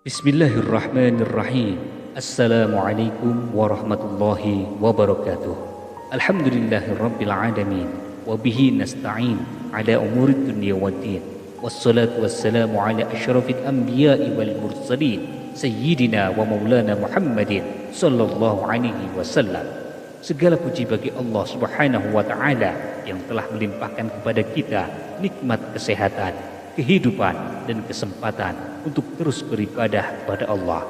Bismillahirrahmanirrahim. Assalamualaikum warahmatullahi wabarakatuh. Alhamdulillahirabbil alamin wa bihi nasta'in ala umurid dunya waddin. Wassalatu wassalamu ala asyrafil anbiya'i wal mursalin sayyidina wa maulana Muhammadin sallallahu alaihi wasallam. Segala puji bagi Allah Subhanahu wa taala yang telah melimpahkan kepada kita nikmat kesehatan, kehidupan dan kesempatan untuk terus beribadah kepada Allah.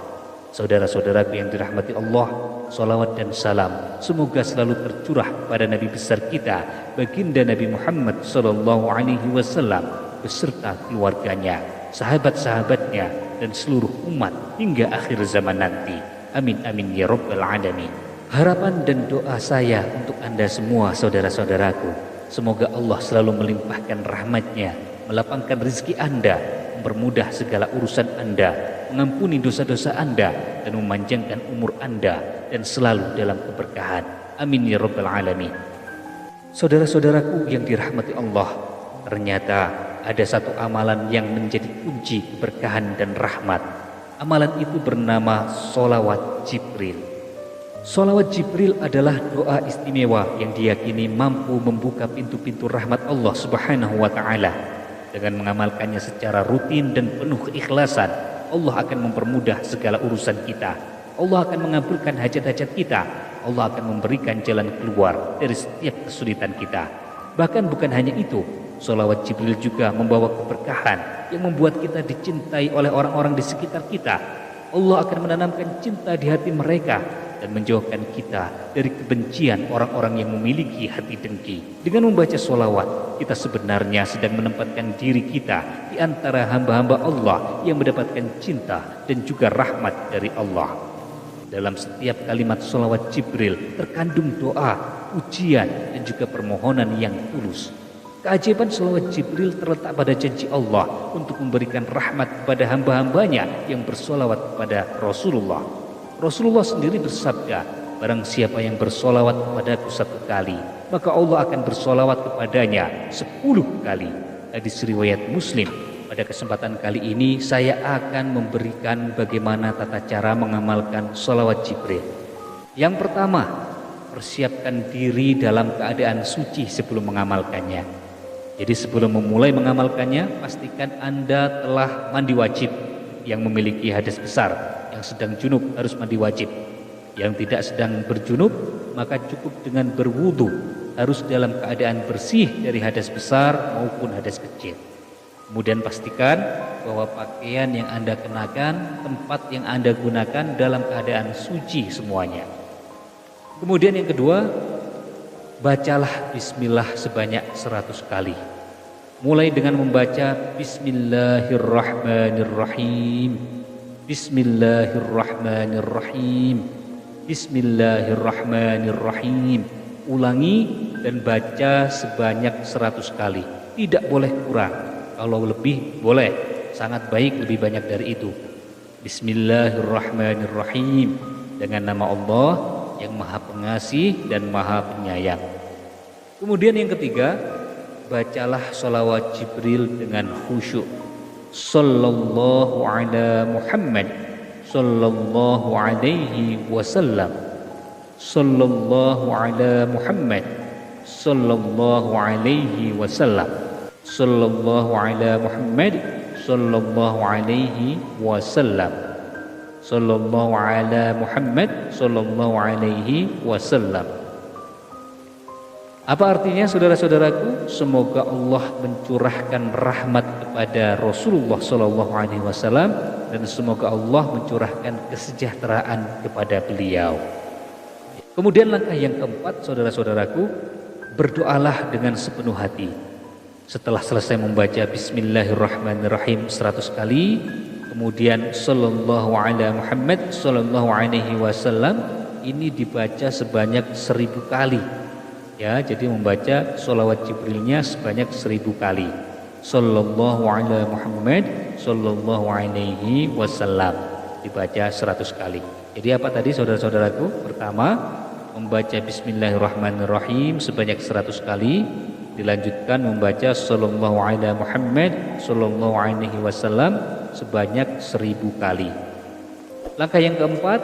Saudara-saudaraku yang dirahmati Allah, salawat dan salam semoga selalu tercurah pada Nabi besar kita, baginda Nabi Muhammad sallallahu alaihi wasallam beserta keluarganya, sahabat-sahabatnya dan seluruh umat hingga akhir zaman nanti. Amin amin ya rabbal alamin. Harapan dan doa saya untuk Anda semua saudara-saudaraku, semoga Allah selalu melimpahkan rahmat-Nya, melapangkan rezeki Anda, mempermudah segala urusan Anda, mengampuni dosa-dosa Anda, dan memanjangkan umur Anda, dan selalu dalam keberkahan. Amin ya rabbal alamin. Saudara-saudaraku yang dirahmati Allah, ternyata ada satu amalan yang menjadi kunci keberkahan dan rahmat. Amalan itu bernama sholawat Jibril. Sholawat Jibril adalah doa istimewa yang diyakini mampu membuka pintu-pintu rahmat Allah Subhanahu wa ta'ala. Dengan mengamalkannya secara rutin dan penuh keikhlasan, Allah akan mempermudah segala urusan kita. Allah akan mengabulkan hajat-hajat kita. Allah akan memberikan jalan keluar dari setiap kesulitan kita. Bahkan bukan hanya itu, sholawat Jibril juga membawa keberkahan yang membuat kita dicintai oleh orang-orang di sekitar kita. Allah akan menanamkan cinta di hati mereka dan menjauhkan kita dari kebencian orang-orang yang memiliki hati dengki. Dengan membaca sholawat, kita sebenarnya sedang menempatkan diri kita di antara hamba-hamba Allah yang mendapatkan cinta dan juga rahmat dari Allah. Dalam setiap kalimat sholawat Jibril terkandung doa, ujian dan juga permohonan yang tulus. Keajaiban sholawat Jibril terletak pada janji Allah untuk memberikan rahmat kepada hamba-hambanya yang bersholawat kepada Rasulullah. Rasulullah sendiri bersabda, barang siapa yang bersolawat kepadaku 1 kali, maka Allah akan bersolawat kepadanya 10 kali. Hadis riwayat Muslim. Pada kesempatan kali ini saya akan memberikan bagaimana tata cara mengamalkan solawat Jibril. Yang pertama, persiapkan diri dalam keadaan suci sebelum mengamalkannya. Jadi sebelum memulai mengamalkannya, pastikan Anda telah mandi wajib. Yang memiliki hadas besar, yang sedang junub harus mandi wajib. Yang tidak sedang berjunub, maka cukup dengan berwudu. Harus dalam keadaan bersih dari hadas besar maupun hadas kecil. Kemudian pastikan bahwa pakaian yang Anda kenakan, tempat yang Anda gunakan dalam keadaan suci semuanya. Kemudian yang kedua, bacalah bismillah sebanyak 100 kali. Mulai dengan membaca Bismillahirrahmanirrahim, Bismillahirrahmanirrahim, Bismillahirrahmanirrahim. Ulangi dan baca sebanyak 100 kali. Tidak boleh kurang. Kalau lebih boleh, sangat baik lebih banyak dari itu. Bismillahirrahmanirrahim, dengan nama Allah yang Maha Pengasih dan Maha Penyayang. Kemudian yang ketiga, bacalah sholawat Jibril dengan khusyuk. Sallallahu ala Muhammad sallallahu alaihi wasallam. Sallallahu ala Muhammad sallallahu alaihi wasallam. Sallallahu ala Muhammad sallallahu alaihi wasallam. Sallallahu ala Muhammad sallallahu alaihi wasallam. Apa artinya saudara-saudaraku? Semoga Allah mencurahkan rahmat kepada Rasulullah Sallallahu Alaihi Wasallam dan semoga Allah mencurahkan kesejahteraan kepada beliau. Kemudian langkah yang keempat, saudara-saudaraku, berdoalah dengan sepenuh hati. Setelah selesai membaca Bismillahirrahmanirrahim 100 kali, kemudian Sallallahu Alaihi Muhammad Sallallahu Alaihi Wasallam ini dibaca sebanyak 1000 kali. Ya, jadi membaca sholawat Jibrilnya sebanyak 1000 kali. Sallallahu ala Muhammad Sallallahu alaihi wasallam dibaca 100 kali. Jadi apa tadi saudara-saudaraku? Pertama, membaca Bismillahirrahmanirrahim sebanyak 100 kali. Dilanjutkan membaca Sallallahu ala Muhammad Sallallahu alaihi wasallam sebanyak 1000 kali. Langkah yang keempat,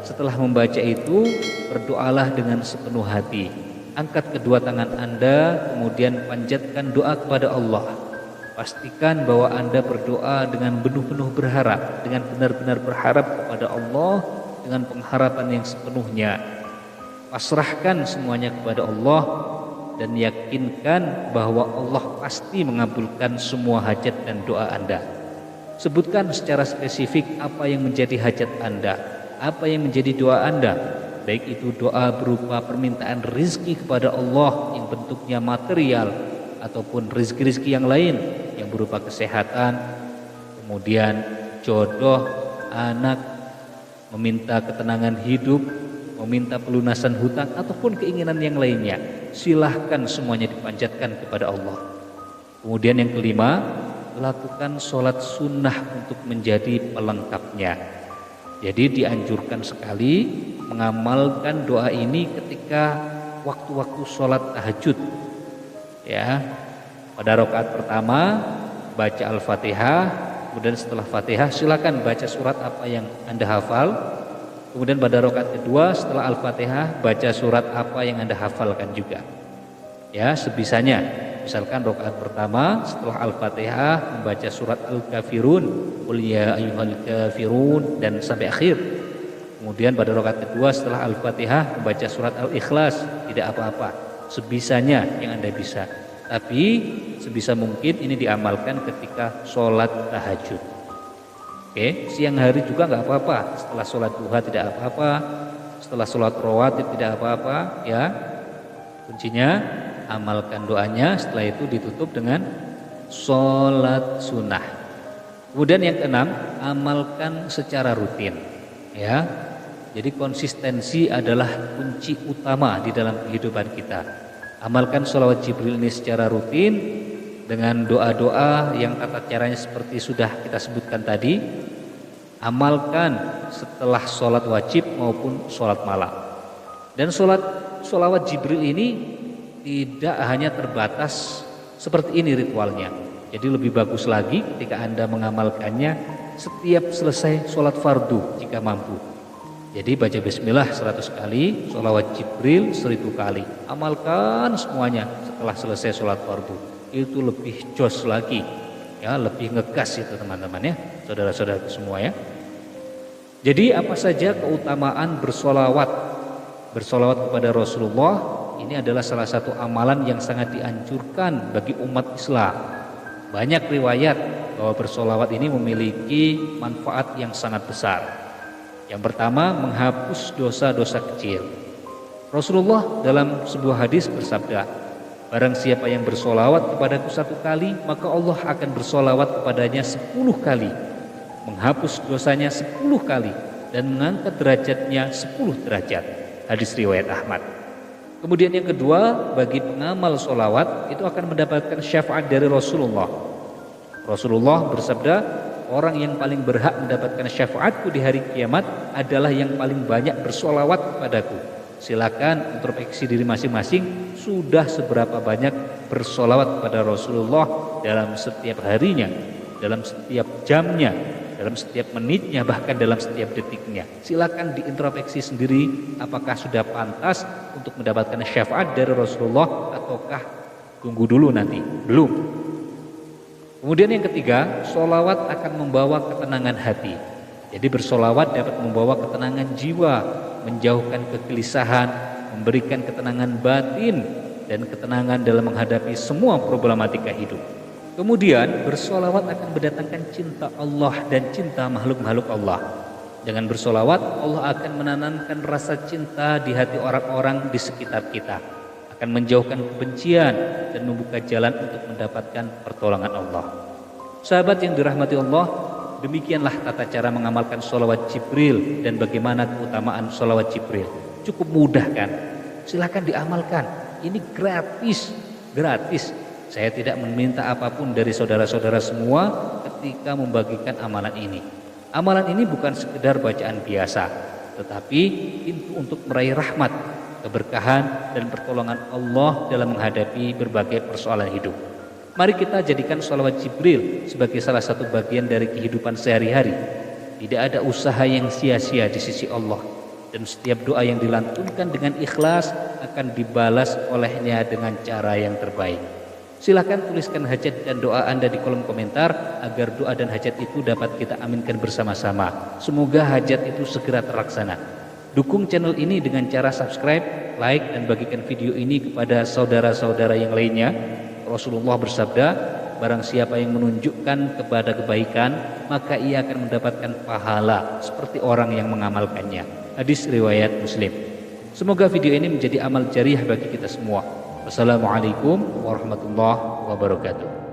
setelah membaca itu berdoalah dengan sepenuh hati. Angkat kedua tangan Anda, kemudian panjatkan doa kepada Allah. Pastikan bahwa Anda berdoa dengan penuh-penuh berharap, dengan benar-benar berharap kepada Allah, dengan pengharapan yang sepenuhnya. Pasrahkan semuanya kepada Allah dan yakinkan bahwa Allah pasti mengabulkan semua hajat dan doa Anda. Sebutkan secara spesifik apa yang menjadi hajat Anda, apa yang menjadi doa Anda. Baik itu doa berupa permintaan rizki kepada Allah yang bentuknya material, ataupun rizki-rizki yang lain yang berupa kesehatan, kemudian jodoh, anak, meminta ketenangan hidup, meminta pelunasan hutang, ataupun keinginan yang lainnya. Silahkan semuanya dipanjatkan kepada Allah. Kemudian yang kelima, lakukan sholat sunnah untuk menjadi pelengkapnya. Jadi dianjurkan sekali mengamalkan doa ini ketika waktu-waktu sholat tahajud. Ya, pada rakaat pertama baca Al-Fatihah, kemudian setelah Fatihah silakan baca surat apa yang Anda hafal. Kemudian pada rakaat kedua setelah Al-Fatihah baca surat apa yang Anda hafalkan juga. Ya, sebisanya. Misalkan rakaat pertama setelah Al-Fatihah membaca surat Al-Kafirun, qul ya ayyuhal kafirun, dan sampai akhir. Kemudian pada rakaat kedua setelah Al-Fatihah membaca surat Al-Ikhlas, tidak apa-apa, sebisanya yang Anda bisa. Tapi sebisa mungkin ini diamalkan ketika sholat tahajud. Oke, siang hari juga nggak apa-apa. Setelah sholat duha tidak apa-apa, setelah sholat rawatib tidak apa-apa. Ya, kuncinya amalkan doanya. Setelah itu ditutup dengan sholat sunnah. Kemudian yang keenam, amalkan secara rutin. Ya, jadi konsistensi adalah kunci utama di dalam kehidupan kita. Amalkan sholawat Jibril ini secara rutin dengan doa-doa yang tata caranya seperti sudah kita sebutkan tadi. Amalkan setelah sholat wajib maupun sholat malam. Dan sholawat Jibril ini tidak hanya terbatas seperti ini ritualnya. Jadi lebih bagus lagi ketika Anda mengamalkannya setiap selesai sholat fardu jika mampu. Jadi baca bismillah 100 kali, sholawat Jibril 1000 kali. Amalkan semuanya setelah selesai sholat fardu. Itu lebih jos lagi, ya, lebih ngegas itu teman-teman ya, saudara-saudara semua ya. Jadi apa saja keutamaan bersolawat kepada Rasulullah? Ini adalah salah satu amalan yang sangat dianjurkan bagi umat Islam. Banyak riwayat bahwa bersolawat ini memiliki manfaat yang sangat besar. Yang pertama, menghapus dosa-dosa kecil. Rasulullah dalam sebuah hadis bersabda, barang siapa yang bersolawat kepadaku 1 kali, maka Allah akan bersolawat kepadanya 10 kali, menghapus dosanya 10 kali, dan mengangkat derajatnya 10 derajat. Hadis riwayat Ahmad. Kemudian yang kedua, bagi pengamal solawat itu akan mendapatkan syafaat dari Rasulullah. Rasulullah bersabda, orang yang paling berhak mendapatkan syafaatku di hari kiamat adalah yang paling banyak bersolawat kepadaku. Silakan introspeksi diri masing-masing, sudah seberapa banyak bersolawat kepada Rasulullah dalam setiap harinya, dalam setiap jamnya, dalam setiap menitnya, bahkan dalam setiap detiknya. Silakan diintrospeksi sendiri, apakah sudah pantas untuk mendapatkan syafaat dari Rasulullah ataukah tunggu dulu nanti. Belum. Kemudian yang ketiga, sholawat akan membawa ketenangan hati. Jadi bersolawat dapat membawa ketenangan jiwa, menjauhkan kegelisahan, memberikan ketenangan batin dan ketenangan dalam menghadapi semua problematika hidup. Kemudian bersolawat akan mendatangkan cinta Allah dan cinta makhluk-makhluk Allah. Dengan bersolawat, Allah akan menanamkan rasa cinta di hati orang-orang di sekitar kita, akan menjauhkan kebencian dan membuka jalan untuk mendapatkan pertolongan Allah. Sahabat yang dirahmati Allah, demikianlah tata cara mengamalkan sholawat Jibril dan bagaimana keutamaan sholawat Jibril. Cukup mudah kan? Silahkan diamalkan. Ini gratis. Saya tidak meminta apapun dari saudara-saudara semua ketika membagikan amalan ini. Amalan ini bukan sekedar bacaan biasa, tetapi pintu untuk meraih rahmat, keberkahan dan pertolongan Allah dalam menghadapi berbagai persoalan hidup. Mari kita jadikan sholawat Jibril sebagai salah satu bagian dari kehidupan sehari-hari. Tidak ada usaha yang sia-sia di sisi Allah, dan setiap doa yang dilantunkan dengan ikhlas akan dibalas olehnya dengan cara yang terbaik. Silakan tuliskan hajat dan doa Anda di kolom komentar agar doa dan hajat itu dapat kita aminkan bersama-sama. Semoga hajat itu segera terlaksana. Dukung channel ini dengan cara subscribe, like, dan bagikan video ini kepada saudara-saudara yang lainnya. Rasulullah bersabda, barang siapa yang menunjukkan kepada kebaikan, maka ia akan mendapatkan pahala seperti orang yang mengamalkannya. Hadis riwayat Muslim. Semoga video ini menjadi amal jariah bagi kita semua. Wassalamualaikum warahmatullahi wabarakatuh.